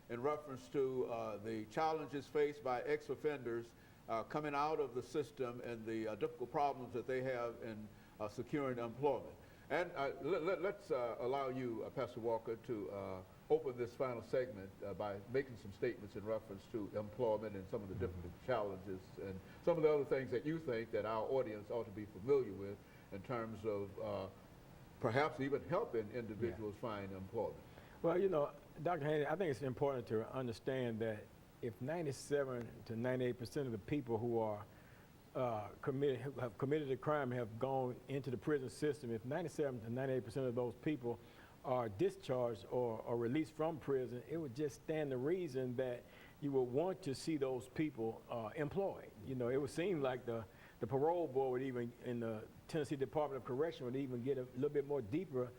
in reference to the challenges faced by ex-offenders coming out of the system and the difficult problems that they have in securing employment. And let's allow you, Pastor Walker, to open this final segment by making some statements in reference to employment and some of the different challenges and some of the other things that you think that our audience ought to be familiar with in terms of perhaps even helping individuals find employment. Well, you know, Dr. Haney, I think it's important to understand that if 97 to 98% of the people who are have committed a crime have gone into the prison system, if 97 to 98% of those people are discharged or released from prison, it would just stand to reason that you would want to see those people employed. You know, it would seem like the parole board would even, in the Tennessee Department of Correction, would even get a little bit more deeper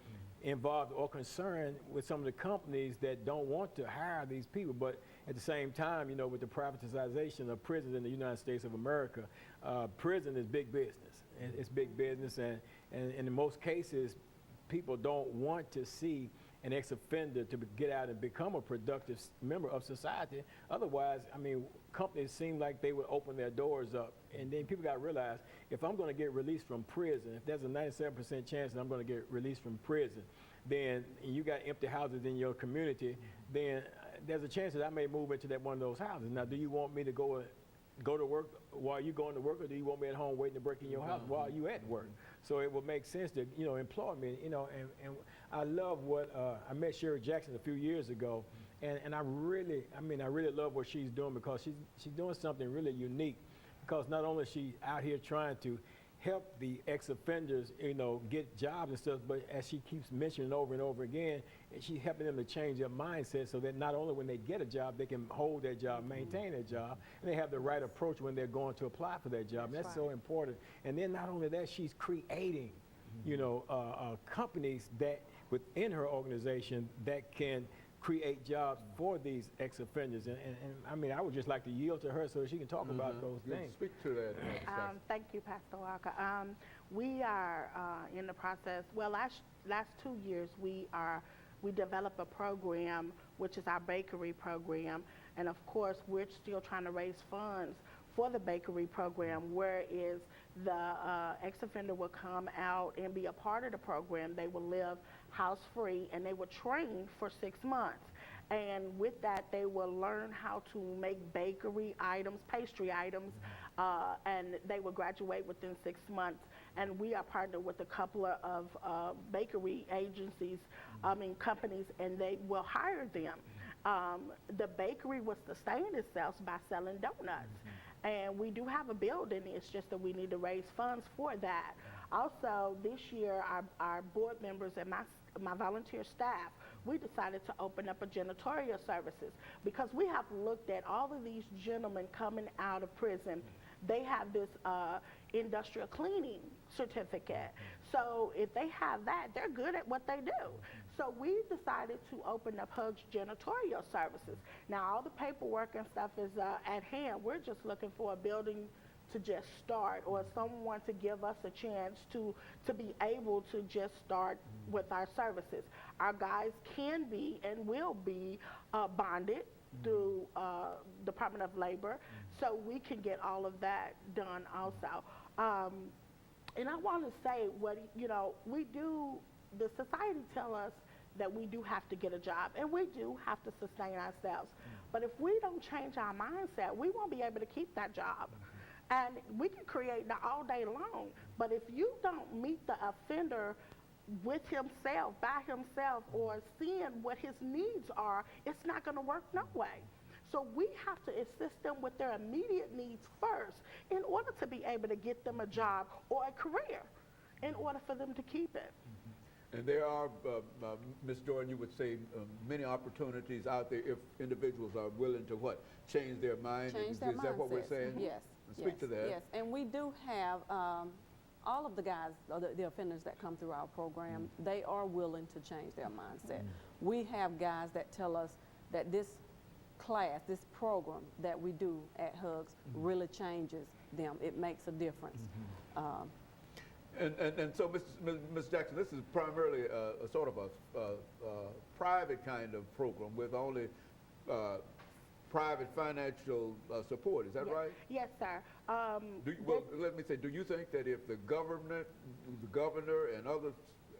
involved or concerned with some of the companies that don't want to hire these people. But at the same time, you know, with the privatization of prisons in the United States of America, prison is big business. It's big business, and in most cases, people don't want to see an ex-offender to get out and become a productive member of society. Otherwise, I mean, companies seem like they would open their doors up. And then people got to realize, if I'm going to get released from prison, if there's a 97% chance that I'm going to get released from prison, then you got empty houses in your community, then there's a chance that I may move into one of those houses. Now, do you want me to go to work while you're going to work, or do you want me at home waiting to break in your house while you at work? So it would make sense to, you know, employ me, you know, and I love what, I met Sherry Jackson a few years ago, and I really love what she's doing, because she's doing something really unique, because not only is she out here trying to help the ex-offenders, you know, get jobs and stuff, but as she keeps mentioning over and over again, she's helping them to change their mindset so that not only when they get a job, they can hold their job, maintain their job, and they have the right approach when they're going to apply for that job. And that's so important. And then not only that, she's creating, you know, companies that within her organization that can create jobs for these ex-offenders. And I mean, I would just like to yield to her so she can talk about those things. Speak to that. Thank you, Pastor Walker. We are in the process, well, last 2 years, we developed a program, which is our bakery program. And of course, we're still trying to raise funds for the bakery program, whereas the ex-offender will come out and be a part of the program. They will live house-free, and they will train for 6 months. And with that, they will learn how to make bakery items, pastry items, and they will graduate within 6 months. And we are partnered with a couple of bakery agencies, companies, and they will hire them. The bakery will sustain itself by selling donuts. And we do have a building, it's just that we need to raise funds for that. Also, this year, our board members and my volunteer staff, we decided to open up a janitorial services, because we have looked at all of these gentlemen coming out of prison. They have this industrial cleaning certificate. So if they have that, they're good at what they do. So we decided to open up HUG's janitorial services. Now, all the paperwork and stuff is at hand. We're just looking for a building to just start, or someone to give us a chance to be able to just start with our services. Our guys can be and will be bonded through Department of Labor, so we can get all of that done also. And I want to say, we do, the society tell us that we do have to get a job, and we do have to sustain ourselves. But if we don't change our mindset, we won't be able to keep that job. And we can create that all day long, but if you don't meet the offender with himself, by himself, or seeing what his needs are, it's not going to work no way. So we have to assist them with their immediate needs first in order to be able to get them a job or a career, in order for them to keep it. And there are, Ms. Jordan, you would say many opportunities out there if individuals are willing to what? Change their mind? Change their mindset. Is that what we're saying? Yes. Speak to that. Yes, and we do have all of the guys, the offenders that come through our program, they are willing to change their mindset. We have guys that tell us that this class, this program that we do at HUGS really changes them. It makes a difference. And so, Ms. Jackson, this is primarily a sort of a private kind of program with only private financial support. Is that Yes. right? Yes, sir. Well, let me say, do you think that if the governor and others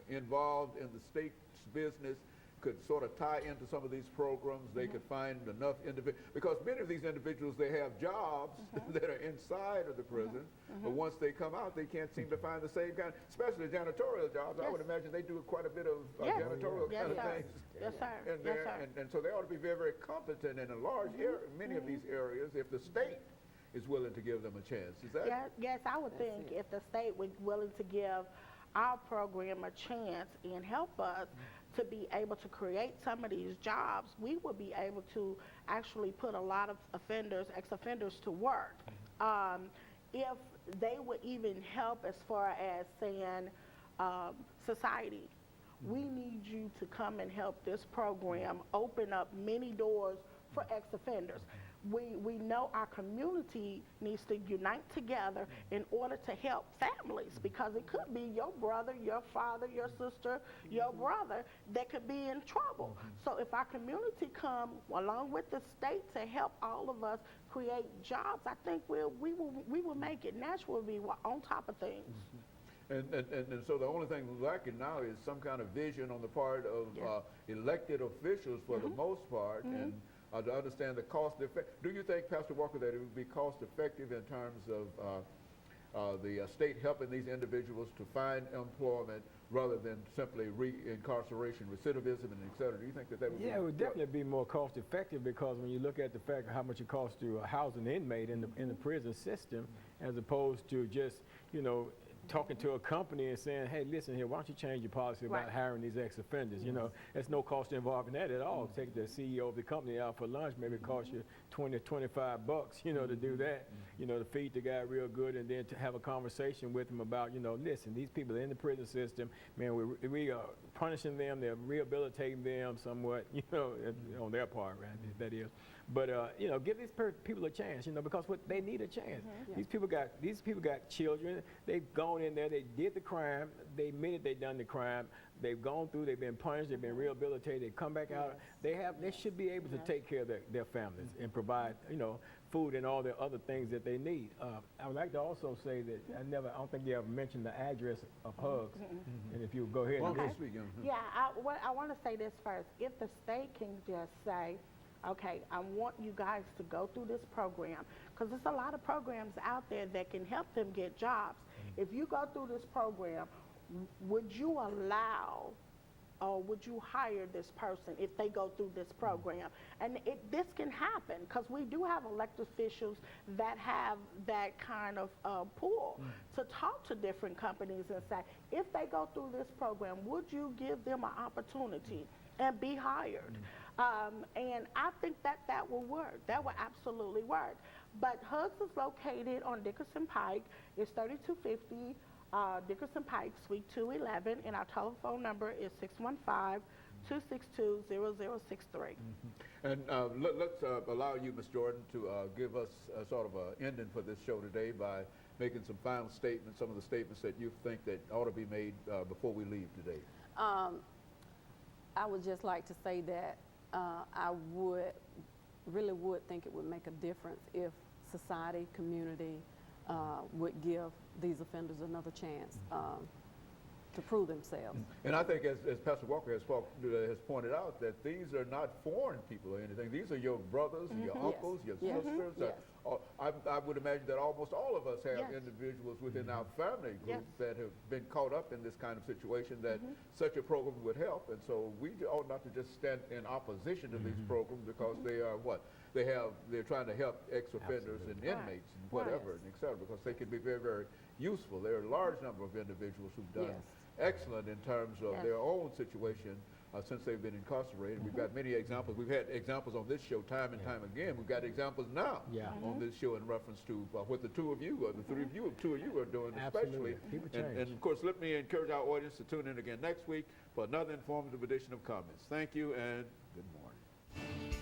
involved in the state's business could sort of tie into some of these programs, they could find enough individuals, because many of these individuals, they have jobs that are inside of the prison, but once they come out, they can't seem to find the same kind, especially janitorial jobs. I Yes. would imagine they do quite a bit of Yes. janitorial Yes, kind of sir. things Yes, sir. in Yes, there, sir. and so they ought to be very, very competent in a large area, many of these areas, if the state is willing to give them a chance. Is that? Yes, I would think if the state was willing to give our program a chance and help us to be able to create some of these jobs, we would be able to actually put a lot of ex-offenders to work. If they would even help as far as saying, society, we need you to come and help this program open up many doors for ex-offenders. We know our community needs to unite together in order to help families, because it could be your brother, your father, your sister, your brother that could be in trouble. So if our community come along with the state to help all of us create jobs, I think we will make it. Nashville will be on top of things. And so the only thing lacking now is some kind of vision on the part of Yes. elected officials for the most part, and to understand the cost effect. Do you think, Pastor Walker, that it would be cost effective in terms of the state helping these individuals to find employment rather than simply re-incarceration, recidivism, and et cetera? Do you think that would be? Yeah, it would definitely be more cost effective, because when you look at the fact of how much it costs to house an inmate in the prison system, as opposed to just, talking to a company and saying, hey, listen here, why don't you change your policy about Right. hiring these ex-offenders? There's no cost involved in that at all. Take the CEO of the company out for lunch, maybe it costs you $20 to $25, to do that, to feed the guy real good, and then to have a conversation with him about, listen, these people are in the prison system, man, we are punishing them, they're rehabilitating them somewhat, on their part, right, that is. But give these people a chance, because they need a chance. These people got children. They've gone in there. They did the crime. They admitted they done the crime. They've gone through. They've been punished. They've been rehabilitated. They come back out. They should be able to take care of their families and provide food and all the other things that they need. I would like to also say that I don't think you ever mentioned the address of Hugs. And if you would go ahead. Well, and speak, Yeah, I want to say this first. If the state can just say, okay, I want you guys to go through this program, because there's a lot of programs out there that can help them get jobs. If you go through this program, would you allow or would you hire this person if they go through this program? And this can happen, because we do have elected officials that have that kind of pull to talk to different companies and say, if they go through this program, would you give them an opportunity and be hired? And I think that will work. That will absolutely work. But Hugs is located on Dickerson Pike. It's 3250 Dickerson Pike, Suite 211, and our telephone number is 615-262-0063. And let's allow you, Ms. Jordan, to give us sort of an ending for this show today by making some final statements, some of the statements that you think that ought to be made before we leave today. I would just like to say that I really would think it would make a difference if society, community would give these offenders another chance to prove themselves. And I think, as Pastor Walker has pointed out, that these are not foreign people or anything. These are your brothers, your uncles, your sisters. I would imagine that almost all of us have individuals within our family group that have been caught up in this kind of situation that such a program would help. And so we ought not to just stand in opposition to these programs, because they are they're trying to help ex-offenders and inmates and whatever, and et cetera, because they can be very, very useful. There are a large number of individuals who've done excellent in terms of their own situation since they've been incarcerated. We've got many examples. We've had examples on this show time and time again. We've got examples now on this show in reference to what the two of you, or the three of you, are doing especially. And of course, let me encourage our audience to tune in again next week for another informative edition of Comments. Thank you and good morning.